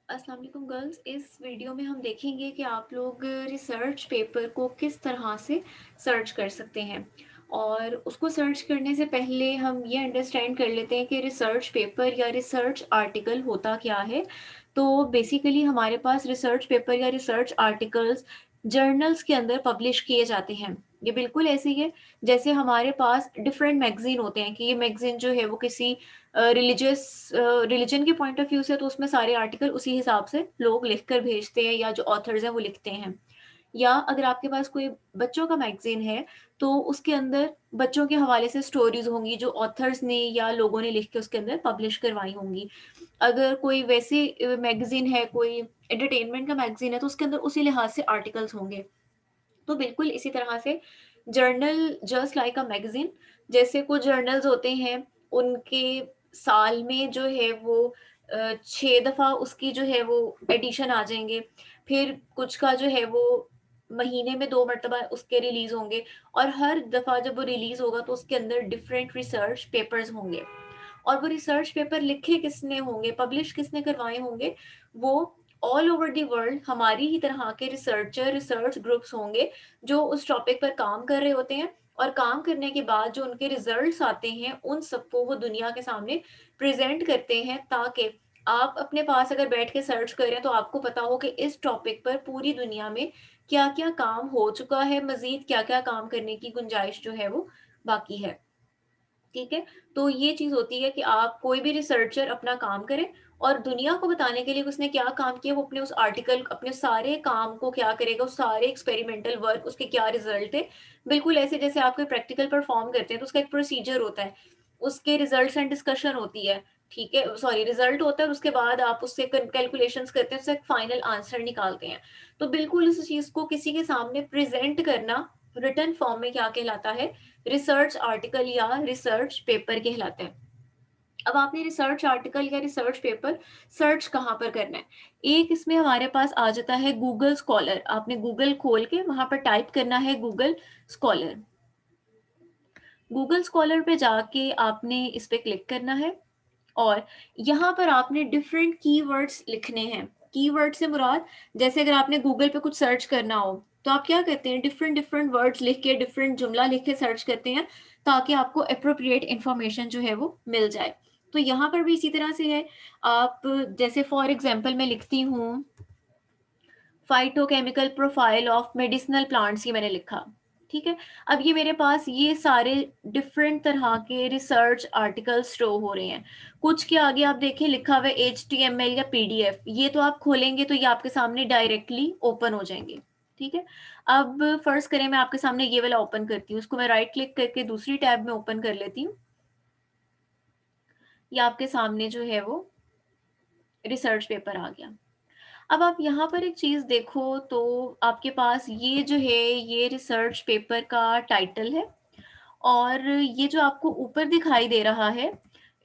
अस्सलाम वालेकुम गर्ल्स। इस वीडियो में हम देखेंगे कि आप लोग रिसर्च पेपर को किस तरह से सर्च कर सकते हैं। और उसको सर्च करने से पहले हम ये अंडरस्टैंड कर लेते हैं कि रिसर्च पेपर या रिसर्च आर्टिकल होता क्या है। तो बेसिकली हमारे पास रिसर्च पेपर या रिसर्च आर्टिकल्स जर्नल्स के अंदर पब्लिश किए जाते हैं। ये बिल्कुल ऐसे ही है जैसे हमारे पास डिफरेंट मैगजीन होते हैं कि ये मैगजीन जो है वो किसी रिलीजन के पॉइंट ऑफ व्यू से तो उसमें सारे आर्टिकल उसी हिसाब से लोग लिख कर भेजते हैं या जो ऑथर्स हैं वो लिखते हैं। या अगर आपके पास कोई बच्चों का मैगजीन है तो उसके अंदर बच्चों के हवाले से स्टोरीज होंगी जो ऑथर्स ने या लोगों ने लिख के उसके अंदर पब्लिश करवाई होंगी। अगर कोई वैसी मैगजीन है, कोई एंटरटेनमेंट का मैगजीन है तो उसके अंदर उसी लिहाज से आर्टिकल्स होंगे। तो बिल्कुल इसी तरह से जर्नल जस्ट लाइक अ मैगज़ीन। जैसे कुछ जर्नल्स होते हैं, उनके साल में जो है वो 6 दफ़ा उसकी जो है वो एडिशन आ जाएँगे। फिर कुछ का जो है वो महीने में 2 मर्तबा उसके रिलीज़ होंगे और हर दफ़ा जब वो रिलीज़ होगा तो उसके अंदर डिफरेंट रिसर्च पेपर्स होंगे। और वो रिसर्च पेपर लिखे किसने होंगे, पब्लिश किसने करवाए होंगे, वो ऑल ओवर द वर्ल्ड हमारी ही तरह के रिसर्चर, रिसर्च ग्रुप्स होंगे, जो उस टॉपिक पर काम कर रहे होते हैं और काम करने के बाद जो उनके रिजल्ट्स आते हैं, उन सबको वो दुनिया के सामने प्रेज़ेंट करते हैं ताकि आप अपने पास अगर बैठ के सर्च करें तो आपको पता हो कि इस टॉपिक पर पूरी दुनिया में क्या-क्या काम हो चुका है, मज़ीद क्या-क्या काम करने की गुंजाइश जो है वो बाकी है। ठीक है? तो ये चीज़ होती है कि आप कोई भी रिसर्चर अपना काम करे और दुनिया को बताने के लिए कि उसने क्या काम किया, वो अपने उस आर्टिकल अपने सारे काम को क्या करेगा, उस सारे एक्सपेरिमेंटल वर्क उसके क्या रिज़ल्ट थे। बिल्कुल ऐसे जैसे आप कोई प्रैक्टिकल परफ़ॉर्म करते हैं तो उसका एक प्रोसीजर होता है। उसके रिज़ल्ट्स एंड डिस्कशन होती है, ठीक है? सॉरी, रिज़ल्ट होता है और उसके बाद आप उससे कैलकुलेशंस करते हैं, उससे एक फाइनल आंसर निकालते हैं। तो बिल्कुल उस चीज़ को किसी के सामने प्रेज़ेंट करना रिटन फॉर्म में क्या कहलाता है? रिसर्च आर्टिकल या रिसर्च पेपर कहलाते हैं। अब आपने रिसर्च आर्टिकल या रिसर्च पेपर सर्च कहाँ पर करना है? एक इसमें हमारे पास आ जाता है गूगल स्कॉलर। आपने गूगल खोल के वहाँ पर टाइप करना है गूगल स्कॉलर। गूगल स्कॉलर पे जाके आपने इस पे क्लिक करना है और यहाँ पर आपने डिफरेंट कीवर्ड्स लिखने हैं। कीवर्ड से मुराद जैसे अगर आपने गूगल पे कुछ सर्च करना हो, तो आप क्या करते हैं डिफरेंट डिफरेंट वर्ड्स लिख के, डिफरेंट जुमला लिख के सर्च करते हैं, ताकि आपको एप्रोप्रिएट इन्फॉर्मेशन जो है वो मिल जाए। तो यहाँ पर भी इसी तरह से है। आप जैसे फॉर एग्ज़ाम्पल मैं लिखती हूँ phytochemical profile of medicinal plants, ये मैंने लिखा, ठीक है? अब ये मेरे पास ये सारे डिफरेंट तरह के रिसर्च आर्टिकल शो हो रहे हैं। कुछ के आगे आप देखें लिखा हुआ है एचटीएमएल या पीडीएफ, ये तो आप खोलेंगे तो ये आपके सामने डायरेक्टली ओपन हो जाएँगे, ठीक है? अब फ़र्ज़ करें मैं आपके सामने ये वाला ओपन करती हूँ, उसको मैं राइट क्लिक करके दूसरी टैब में ओपन कर लेती हूँ। ये आपके सामने जो है वो रिसर्च पेपर आ गया। अब आप यहाँ पर एक चीज़ देखो तो आपके पास ये जो है ये रिसर्च पेपर का टाइटल है और ये जो आपको ऊपर दिखाई दे रहा है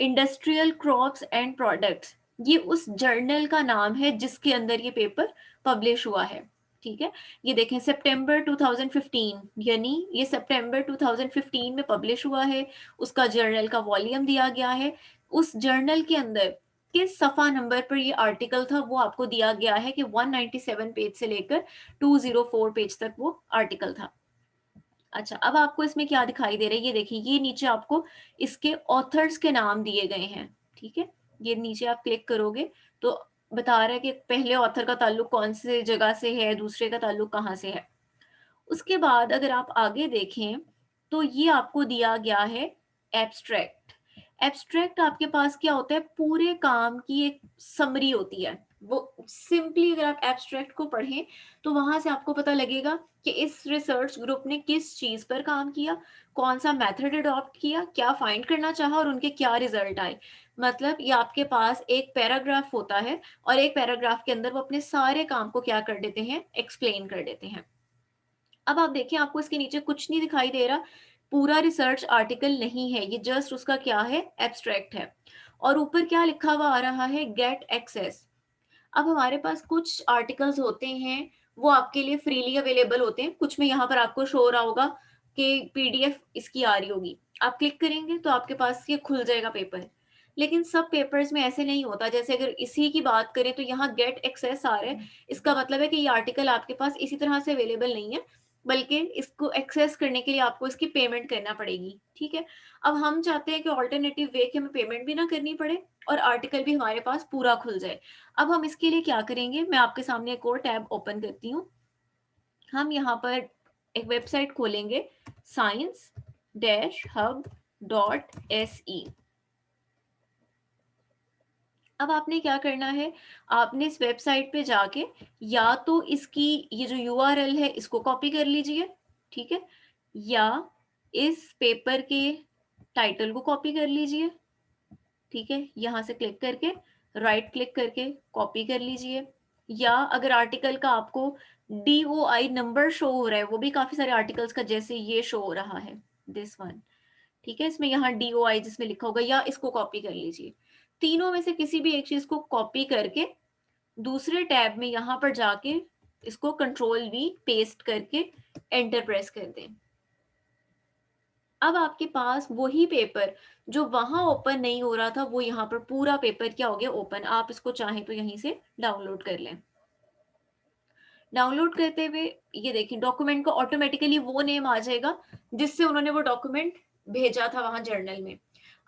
इंडस्ट्रियल क्रॉप्स एंड प्रोडक्ट्स, ये उस जर्नल का नाम है जिसके अंदर ये पेपर पब्लिश हुआ है। ठीक है, ये देखें सितंबर 2015, यानी ये सितंबर 2015 में पब्लिश हुआ है। उसका जर्नल का वॉल्यूम दिया गया है। उस जर्नल के अंदर किस सफ़ा नंबर पर ये आर्टिकल था वो आपको दिया गया है कि 197 पेज से लेकर 204 पेज तक वो आर्टिकल था। अच्छा, अब आपको इसमें क्या दिखाई दे रहा है? ये देखिए, ये नीचे आपको इसके ऑथर्स के नाम दिए गए हैं, ठीक है? ये नीचे आप क्लिक करोगे तो बता रहा है कि पहले ऑथर का ताल्लुक कौन से जगह से है, दूसरे का ताल्लुक कहाँ से है। उसके बाद अगर आप आगे देखें, तो ये आपको दिया गया है एब्स्ट्रैक्ट। एब्स्ट्रैक्ट आपके पास क्या होता है? पूरे काम की एक समरी होती है। वो सिंपली अगर आप एब्स्ट्रैक्ट को पढ़ें, तो वहाँ से आपको पता लगेगा कि इस रिसर्च ग्रुप ने किस चीज़ पर काम किया, कौन-सा मेथड अडॉप्ट किया, क्या फाइंड करना चाहा और उनके क्या रिज़ल्ट आए। मतलब ये आपके पास एक पैराग्राफ होता है और एक पैराग्राफ के अंदर वो अपने सारे काम को क्या कर देते हैं? एक्सप्लेन कर देते हैं। अब आप देखिए आपको इसके नीचे कुछ नहीं दिखाई दे रहा, पूरा रिसर्च आर्टिकल नहीं है, ये जस्ट उसका क्या है? एब्स्ट्रैक्ट है। और ऊपर क्या लिखा हुआ आ रहा है? Get access. अब हमारे पास कुछ आर्टिकल्स होते हैं, वो आपके लिए फ्रीली अवेलेबल होते हैं, कुछ में यहाँ पर आपको शो हो रहा होगा कि पीडीएफ इसकी आ रही होगी। आप क्लिक करेंगे तो आपके पास ये खुल जाएगा पेपर। लेकिन सब पेपर्स में ऐसे नहीं होता। जैसे अगर इसी की बात करें तो यहाँ गेट एक्सेस आ रहा है, इसका मतलब है कि ये आर्टिकल आपके पास इसी तरह से अवेलेबल नहीं है, बल्कि इसको एक्सेस करने के लिए आपको इसकी पेमेंट करना पड़ेगी, ठीक है? अब हम चाहते हैं कि ऑल्टरनेटिव वे कि हमें पेमेंट भी ना करनी पड़े और आर्टिकल भी हमारे पास पूरा खुल जाए। अब हम इसके लिए क्या करेंगे, मैं आपके सामने एक और टैब ओपन करती हूँ। हम यहाँ पर एक वेबसाइट खोलेंगे, science-hub.se। अब आपने क्या करना है, आपने इस वेबसाइट पे जाके या तो इसकी ये जो यूआरएल है इसको कॉपी कर लीजिए, ठीक है? या इस पेपर के टाइटल को कॉपी कर लीजिए, ठीक है? यहाँ से क्लिक करके राइट क्लिक करके कॉपी कर लीजिए। या अगर आर्टिकल का आपको DOI नंबर शो हो रहा है, वो भी काफी सारे आर्टिकल्स का जैसे ये शो हो रहा है, दिस वन, ठीक है? इसमें यहाँ DOI जिसमें लिखा होगा, या इसको कॉपी कर लीजिए। तीनों में से किसी भी एक चीज को कॉपी करके दूसरे टैब में यहाँ पर जाके इसको कंट्रोल V पेस्ट करके एंटर प्रेस कर दें। अब आपके पास वही पेपर जो वहां ओपन नहीं हो रहा था, वो यहाँ पर पूरा पेपर क्या हो गया, ओपन। आप इसको चाहें तो यहीं से डाउनलोड कर लें। डाउनलोड करते हुए ये देखिए डॉक्यूमेंट को ऑटोमेटिकली वो नेम आ जाएगा जिससे उन्होंने वो डॉक्यूमेंट भेजा था वहां जर्नल में।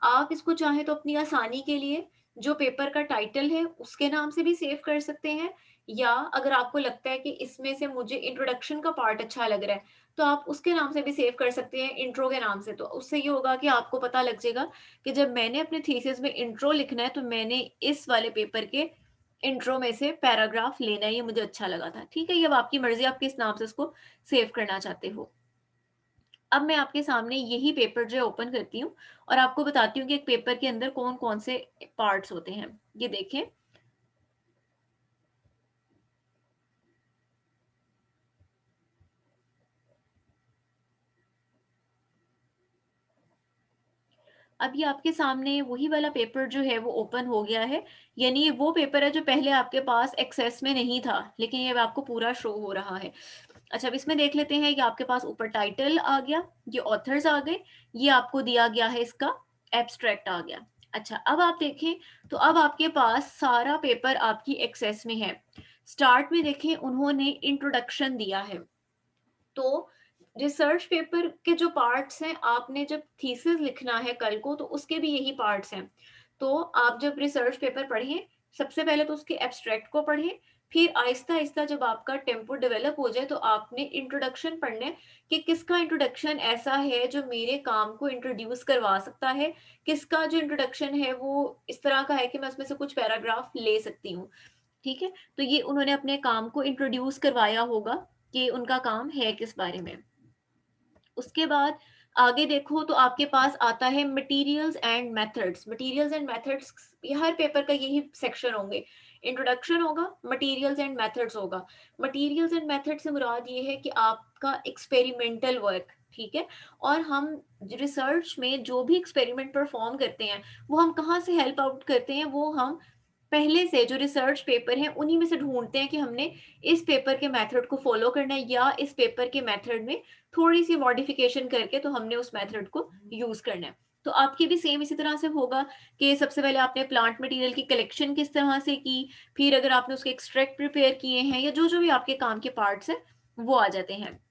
आप इसको चाहे तो अपनी आसानी के लिए जो पेपर का टाइटल है उसके नाम से भी सेव कर सकते हैं, या अगर आपको लगता है कि इसमें से मुझे इंट्रोडक्शन का पार्ट अच्छा लग रहा है तो आप उसके नाम से भी सेव कर सकते हैं, इंट्रो के नाम से। तो उससे ये होगा कि आपको पता लग जाएगा कि जब मैंने अपने थीसिस में इंट्रो लिखना है तो मैंने इस वाले पेपर के इंट्रो में से पैराग्राफ लेना है, ये मुझे अच्छा लगा था, ठीक है? ये अब आपकी मर्जी, आप किस नाम से उसको सेव करना चाहते हो। अब मैं आपके सामने यही पेपर जो है ओपन करती हूँ और आपको बताती हूँ कि एक पेपर के अंदर कौन कौन से पार्ट्स होते हैं। ये देखें, अब ये आपके सामने वही वाला पेपर जो है वो ओपन हो गया है। यानी ये वो पेपर है जो पहले आपके पास एक्सेस में नहीं था, लेकिन ये आपको पूरा शो हो रहा है। अच्छा, अब इसमें देख लेते हैं कि आपके पास ऊपर टाइटल आ गया, ये ऑथर्स आ गए, ये आपको दिया गया है इसका एब्स्ट्रैक्ट आ गया। अच्छा, अब आप देखें तो अब आपके पास सारा पेपर आपकी एक्सेस में है। स्टार्ट में देखें उन्होंने इंट्रोडक्शन दिया है। तो रिसर्च पेपर के जो पार्ट्स हैं, आपने जब थीसिस लिखना है कल को तो उसके भी यही पार्ट्स हैं। तो आप जब रिसर्च पेपर पढ़ें, सबसे पहले तो उसके एब्स्ट्रैक्ट को पढ़ें, फिर आहिस्ता आहिस्ता जब आपका टेम्पो डेवलप हो जाए तो आपने इंट्रोडक्शन पढ़ना है कि किसका इंट्रोडक्शन ऐसा है जो मेरे काम को इंट्रोड्यूस करवा सकता है, किसका जो इंट्रोडक्शन है वो इस तरह का है कि मैं उसमें से कुछ पैराग्राफ ले सकती हूँ, ठीक है? तो ये उन्होंने अपने काम को इंट्रोड्यूस करवाया होगा कि उनका काम है किस बारे में। उसके बाद आगे देखो तो आपके पास आता है materials and methods. Materials and methods, ये हर पेपर का यही सेक्शन होंगे। इंट्रोडक्शन होगा, मटेरियल्स एंड मेथड्स होगा। मटेरियल्स एंड मेथड से मुराद ये है कि आपका एक्सपेरिमेंटल वर्क, ठीक है? और हम रिसर्च में जो भी एक्सपेरिमेंट परफॉर्म करते हैं वो हम कहाँ से हेल्प आउट करते हैं, वो हम पहले से जो रिसर्च पेपर हैं उन्हीं में से ढूंढते हैं कि हमने इस पेपर के मेथड को फॉलो करना है या इस पेपर के मेथड में थोड़ी सी मॉडिफिकेशन करके तो हमने उस मेथड को यूज करना है। तो आपकी भी सेम इसी तरह से होगा कि सबसे पहले आपने प्लांट मटेरियल की कलेक्शन किस तरह से की, फिर अगर आपने उसके एक्सट्रैक्ट प्रिपेयर किए हैं या जो जो भी आपके काम के पार्ट्स हैं वो आ जाते हैं।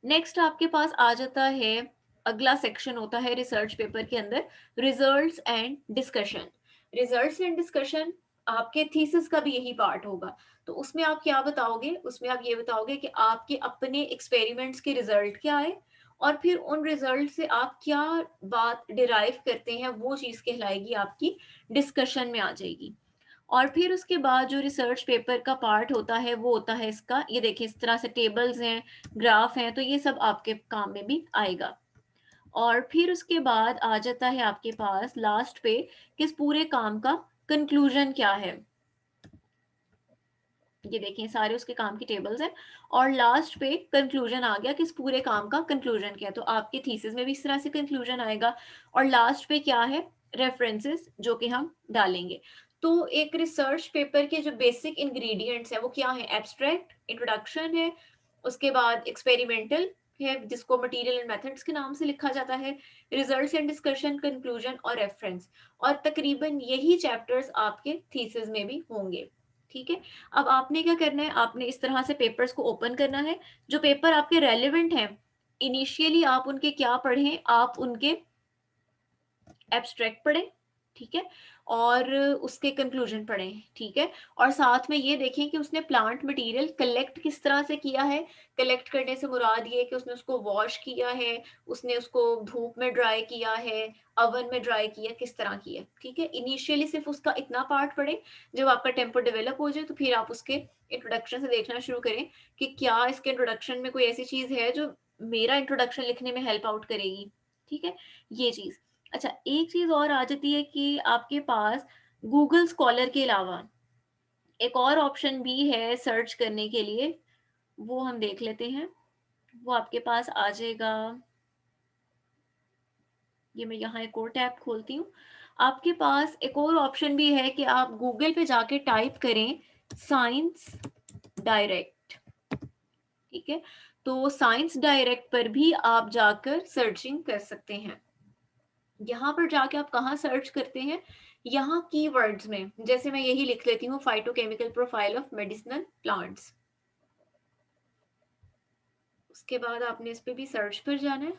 नेक्स्ट आपके पास आ जाता है, अगला सेक्शन होता है रिसर्च पेपर के अंदर, results and discussion. Results and discussion आपके थीसिस का भी यही पार्ट होगा। तो उसमें आप क्या बताओगे, उसमें आप ये बताओगे कि आपके अपने एक्सपेरिमेंट्स के रिजल्ट क्या आए और फिर उन रिजल्ट से आप क्या बात डिराइव करते हैं, वो चीज कहलाएगी आपकी डिस्कशन में आ जाएगी। और फिर उसके बाद जो रिसर्च पेपर का पार्ट होता है वो होता है इसका, ये देखिए इस तरह से टेबल्स हैं, ग्राफ हैं, तो ये सब आपके काम में भी आएगा। और फिर उसके बाद आ जाता है आपके पास लास्ट पे कि इस पूरे काम का कंक्लूजन क्या है। ये देखिए सारे उसके काम की टेबल्स हैं और लास्ट पे कंक्लूजन आ गया कि इस पूरे काम का कंक्लूजन क्या है। तो आपके थीसिस में भी इस तरह से कंक्लूजन आएगा और लास्ट पे क्या है, रेफरेंसेस जो कि हम डालेंगे। तो एक रिसर्च पेपर के जो बेसिक इंग्रेडिएंट्स है वो क्या है, एब्स्ट्रैक्ट, इंट्रोडक्शन है, उसके बाद एक्सपेरिमेंटल है जिसको मटेरियल एंड मेथड्स के नाम से लिखा जाता है, रिजल्ट्स एंड डिस्कशन, कंक्लूजन और रेफरेंस। और तकरीबन यही चैप्टर्स आपके थीसिस में भी होंगे। ठीक है, अब आपने क्या करना है, आपने इस तरह से पेपर्स को ओपन करना है। जो पेपर आपके रेलिवेंट हैं, इनिशियली आप उनके क्या पढ़ें, आप उनके एब्स्ट्रैक्ट पढ़ें, ठीक है, और उसके कंक्लूजन पढ़ें, ठीक है, और साथ में ये देखें कि उसने प्लांट मटेरियल कलेक्ट किस तरह से किया है। कलेक्ट करने से मुराद ये कि उसने उसको वॉश किया है, उसने उसको धूप में ड्राई किया है, ओवन में ड्राई किया, किस तरह किया, ठीक है। इनिशियली सिर्फ उसका इतना पार्ट पढ़ें। जब आपका टेम्पो डेवलप हो जाए तो फिर आप उसके इंट्रोडक्शन से देखना शुरू करें कि क्या इसके इंट्रोडक्शन में कोई ऐसी चीज है जो मेरा इंट्रोडक्शन लिखने में हेल्प आउट करेगी, ठीक है, ये चीज। अच्छा, एक चीज और आ जाती है कि आपके पास गूगल स्कॉलर के अलावा एक और ऑप्शन भी है सर्च करने के लिए, वो हम देख लेते हैं। वो आपके पास आ जाएगा, ये मैं यहाँ एक और टैब खोलती हूँ। आपके पास एक और ऑप्शन भी है कि आप गूगल पे जाके टाइप करें साइंस डायरेक्ट, ठीक है। तो साइंस डायरेक्ट पर भी आप जाकर सर्चिंग कर सकते हैं। यहाँ पर जाके आप कहाँ सर्च करते हैं, यहाँ कीवर्ड्स में, जैसे मैं यही लिख लेती हूँ, phytochemical profile of medicinal plants. उसके बाद आपने इस पे भी सर्च पर जाना है।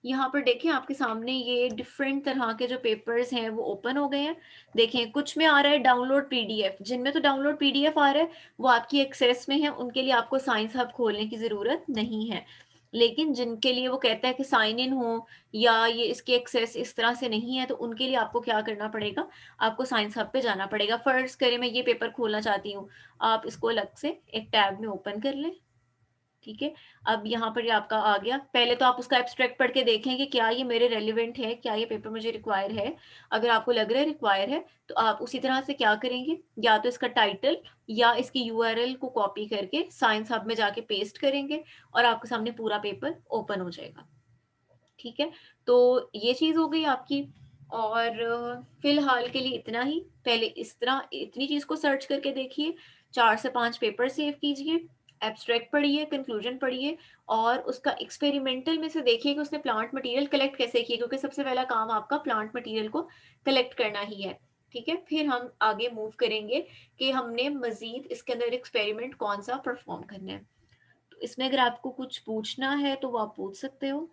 यहाँ पर देखें आपके सामने ये डिफरेंट तरह के जो पेपर्स हैं वो ओपन हो गए हैं। देखें कुछ में आ रहा है डाउनलोड पीडीएफ, जिनमें तो डाउनलोड पीडीएफ आ रहा है वो आपकी एक्सेस में है, उनके लिए आपको साइंस हब खोलने की ज़रूरत नहीं है। लेकिन जिनके लिए वो कहता है कि साइन इन हो या ये इसकी एक्सेस इस तरह से नहीं है, तो उनके लिए आपको क्या करना पड़ेगा, आपको साइंस हब पे जाना पड़ेगा। फर्स्ट करें मैं ये पेपर खोलना चाहती हूँ, आप इसको अलग से एक टैब में ओपन कर लें, ठीक है। अब यहाँ पर ये आपका आ गया। पहले तो आप उसका एब्स्ट्रैक्ट पढ़ के देखें कि क्या ये मेरे रेलिवेंट है, क्या ये पेपर मुझे रिक्वायर है। अगर आपको लग रहा है रिक्वायर है तो आप उसी तरह से क्या करेंगे, या तो इसका टाइटल या इसकी यूआरएल को कॉपी करके साइंस हब में जाके पेस्ट करेंगे और आपके सामने पूरा पेपर ओपन हो जाएगा, ठीक है। तो ये चीज हो गई आपकी। और फिलहाल के लिए इतना ही। पहले इस तरह इतनी चीज को सर्च करके देखिए, 4 से 5 पेपर सेव कीजिए, एब्स्ट्रैक्ट पढ़िए, कंक्लूजन पढ़िए, और उसका एक्सपेरिमेंटल में से देखिए कि उसने प्लांट मटेरियल कलेक्ट कैसे किया, क्योंकि सबसे पहला काम आपका प्लांट मटेरियल को कलेक्ट करना ही है, ठीक है। फिर हम आगे मूव करेंगे कि हमने मजीद इसके अंदर एक्सपेरिमेंट कौन सा परफॉर्म करना है। तो इसमें अगर आपको कुछ पूछना है तो वो आप पूछ सकते हो।